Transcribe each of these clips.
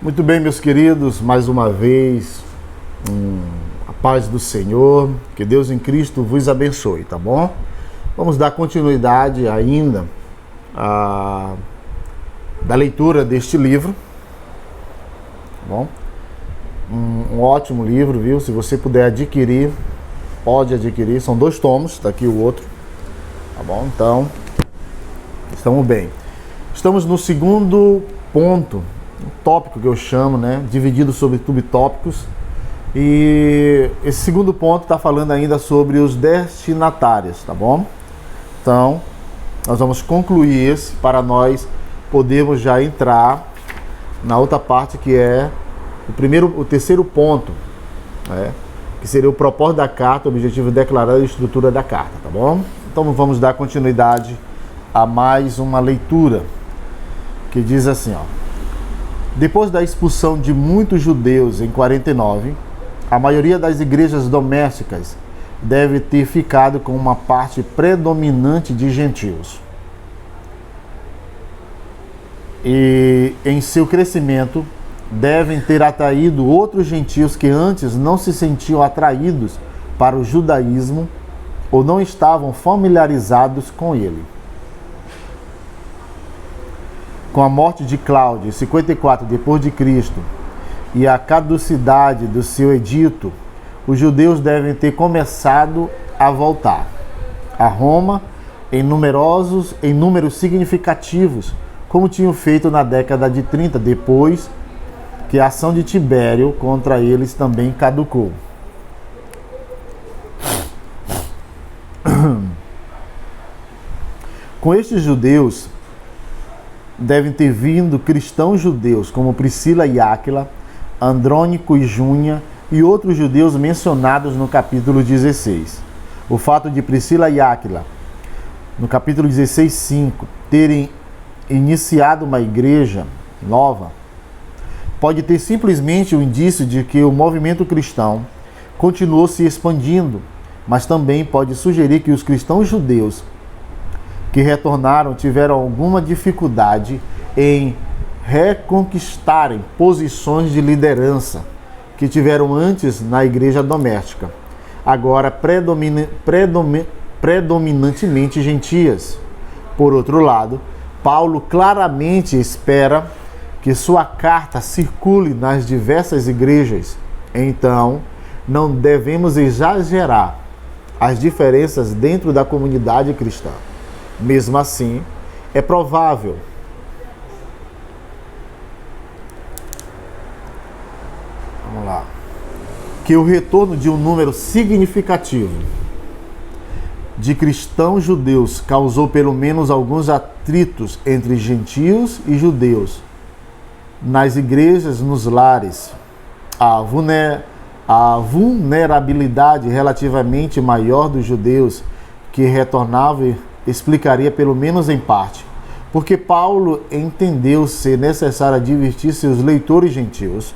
Muito bem, meus queridos, mais uma vez, a paz do Senhor, que Deus em Cristo vos abençoe, tá bom? Vamos dar continuidade ainda da leitura deste livro, tá bom? Um ótimo livro, viu? Se você puder adquirir, pode adquirir, são 2 tomos, tá aqui o outro, tá bom? Então, estamos bem. Estamos no segundo ponto, um tópico que eu chamo, né, dividido sobre subtópicos, e esse segundo ponto está falando ainda sobre os destinatários, tá bom? Então, nós vamos concluir esse para nós podermos já entrar na outra parte que é o terceiro ponto, né, que seria o propósito da carta, o objetivo declarado e a estrutura da carta, tá bom? Então vamos dar continuidade a mais uma leitura que diz assim, ó: depois da expulsão de muitos judeus em 49, a maioria das igrejas domésticas deve ter ficado com uma parte predominante de gentios. E em seu crescimento devem ter atraído outros gentios que antes não se sentiam atraídos para o judaísmo ou não estavam familiarizados com ele. Com a morte de Cláudio, em 54 d.C., e a caducidade do seu edito, os judeus devem ter começado a voltar a Roma em números significativos, como tinham feito na década de 30, depois que a ação de Tibério contra eles também caducou. Com estes judeus devem ter vindo cristãos judeus como Priscila e Áquila, Andrônico e Júnia e outros judeus mencionados no capítulo 16. O fato de Priscila e Áquila, no capítulo 16:5, terem iniciado uma igreja nova, pode ter simplesmente o indício de que o movimento cristão continuou se expandindo, mas também pode sugerir que os cristãos judeus que retornaram tiveram alguma dificuldade em reconquistarem posições de liderança que tiveram antes na igreja doméstica, agora predominantemente gentias. Por outro lado, Paulo claramente espera que sua carta circule nas diversas igrejas, então não devemos exagerar as diferenças dentro da comunidade cristã. Mesmo assim, é provável que o retorno de um número significativo de cristãos judeus causou pelo menos alguns atritos entre gentios e judeus nas igrejas, nos lares. A vulnerabilidade relativamente maior dos judeus que retornavam explicaria, pelo menos em parte, porque Paulo entendeu ser necessário advertir seus leitores gentios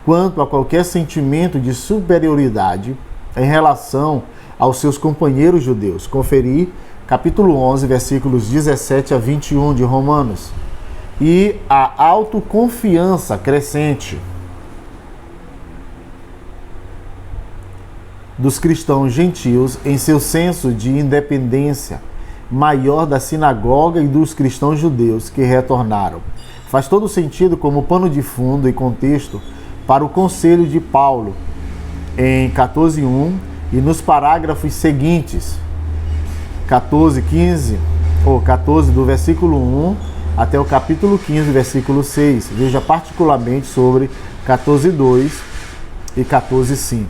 quanto a qualquer sentimento de superioridade em relação aos seus companheiros judeus. Conferir capítulo 11, versículos 17 a 21 de Romanos. E a autoconfiança crescente dos cristãos gentios em seu senso de independência maior da sinagoga e dos cristãos judeus que retornaram. Faz todo sentido como pano de fundo e contexto para o conselho de Paulo em 14:1 e nos parágrafos seguintes, 14 do versículo 1 até o capítulo 15, versículo 6. Veja particularmente sobre 14:2 e 14:5.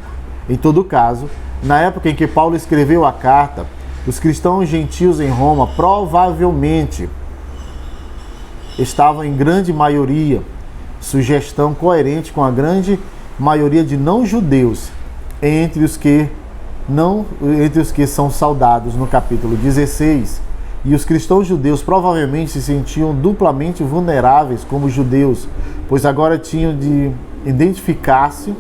Em todo caso, na época em que Paulo escreveu a carta, os cristãos gentios em Roma provavelmente estavam em grande maioria, sugestão coerente com a grande maioria de não-judeus, entre os que são saudados no capítulo 16. E os cristãos judeus provavelmente se sentiam duplamente vulneráveis como judeus, pois agora tinham de identificar-se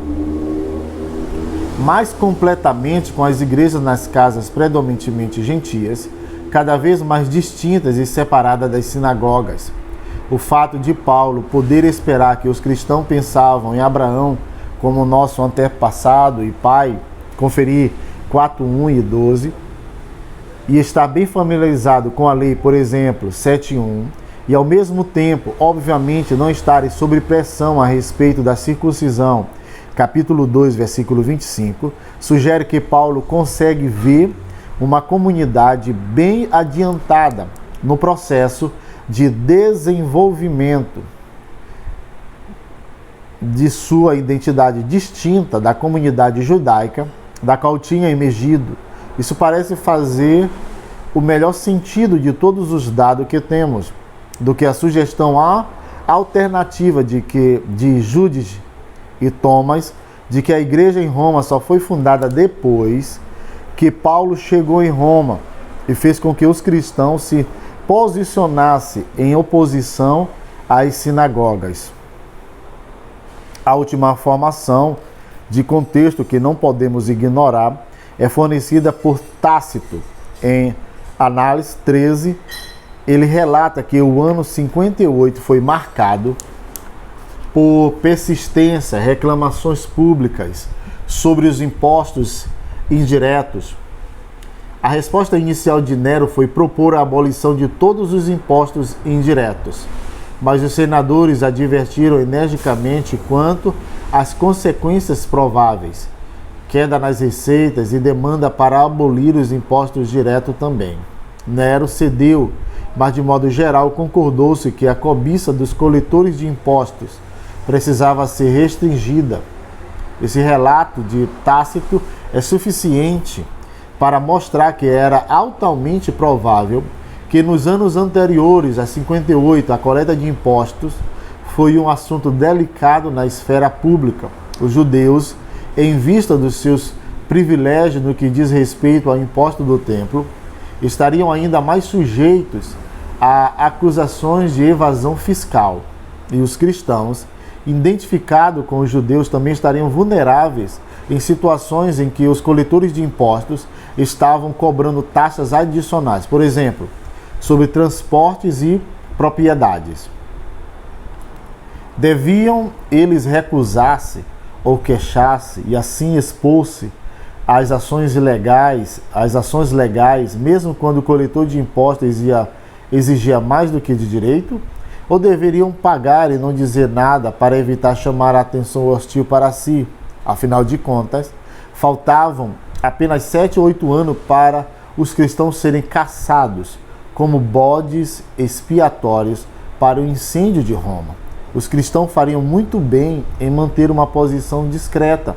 mais completamente com as igrejas nas casas predominantemente gentias, cada vez mais distintas e separadas das sinagogas. o fato de Paulo poder esperar que os cristãos pensavam em Abraão como nosso antepassado e pai, conferir 4:1 e 12, e estar bem familiarizado com a lei, por exemplo, 7:1, e ao mesmo tempo, obviamente, não estarem sob pressão a respeito da circuncisão, capítulo 2, versículo 25, sugere que Paulo consegue ver uma comunidade bem adiantada no processo de desenvolvimento de sua identidade distinta da comunidade judaica, da qual tinha emergido. Isso parece fazer o melhor sentido de todos os dados que temos, do que a sugestão alternativa de Judas e Thomas, de que a igreja em Roma só foi fundada depois que Paulo chegou em Roma e fez com que os cristãos se posicionassem em oposição às sinagogas. A última informação de contexto que não podemos ignorar é fornecida por Tácito. Em Análise 13, ele relata que o ano 58 foi marcado por persistência, reclamações públicas sobre os impostos indiretos. A resposta inicial de Nero foi propor a abolição de todos os impostos indiretos, mas os senadores advertiram energicamente quanto às consequências prováveis, queda nas receitas e demanda para abolir os impostos diretos também. Nero cedeu, mas de modo geral concordou-se que a cobiça dos coletores de impostos precisava ser restringida. Esse relato de Tácito é suficiente para mostrar que era altamente provável que nos anos anteriores a 58 a coleta de impostos foi um assunto delicado na esfera pública. Os judeus, em vista dos seus privilégios no que diz respeito ao imposto do templo, estariam ainda mais sujeitos a acusações de evasão fiscal. E os cristãos, identificados com os judeus, também estariam vulneráveis em situações em que os coletores de impostos estavam cobrando taxas adicionais, por exemplo, sobre transportes e propriedades. Deviam eles recusar-se ou queixar-se e assim expor-se às ações legais, mesmo quando o coletor de impostos exigia mais do que de direito? Ou deveriam pagar e não dizer nada para evitar chamar a atenção hostil para si? Afinal de contas, faltavam apenas 7 ou 8 anos para os cristãos serem caçados como bodes expiatórios para o incêndio de Roma. Os cristãos fariam muito bem em manter uma posição discreta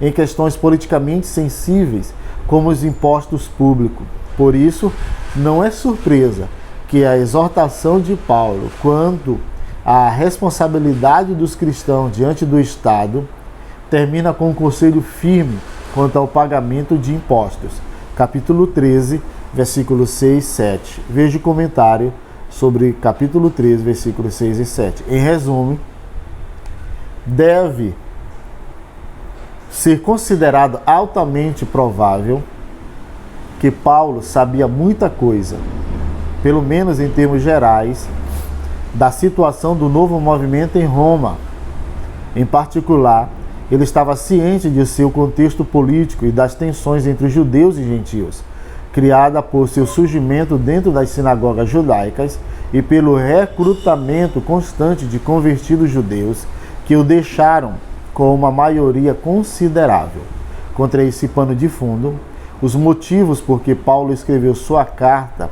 em questões politicamente sensíveis, como os impostos públicos. Por isso, não é surpresa que a exortação de Paulo quanto à responsabilidade dos cristãos diante do Estado termina com um conselho firme quanto ao pagamento de impostos. Capítulo 13, versículos 6 e 7. Veja o comentário sobre capítulo 13, versículos 6 e 7. Em resumo, deve ser considerado altamente provável que Paulo sabia muita coisa, pelo menos em termos gerais, da situação do novo movimento em Roma. Em particular, ele estava ciente de seu contexto político e das tensões entre judeus e gentios, criada por seu surgimento dentro das sinagogas judaicas e pelo recrutamento constante de convertidos judeus que o deixaram com uma maioria considerável. Contra esse pano de fundo, os motivos por que Paulo escreveu sua carta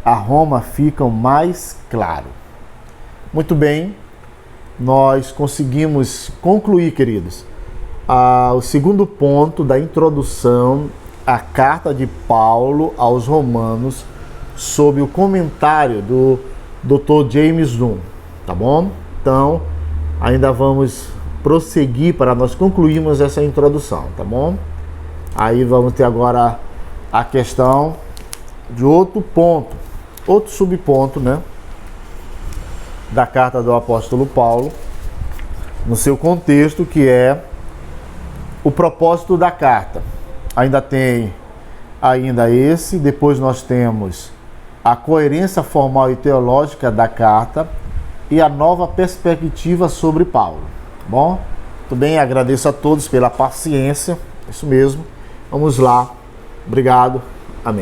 a Roma ficam mais claros. Muito bem, nós conseguimos concluir, queridos, o segundo ponto da introdução à carta de Paulo aos Romanos, sob o comentário do Dr. James Dunn, tá bom? Então, ainda vamos prosseguir para nós concluirmos essa introdução, tá bom? Aí vamos ter agora a questão de outro ponto, outro subponto, né, da carta do apóstolo Paulo, no seu contexto, que é o propósito da carta. Ainda tem depois nós temos a coerência formal e teológica da carta, e a nova perspectiva sobre Paulo. Bom, muito bem, agradeço a todos pela paciência, isso mesmo. Vamos lá, obrigado, amém.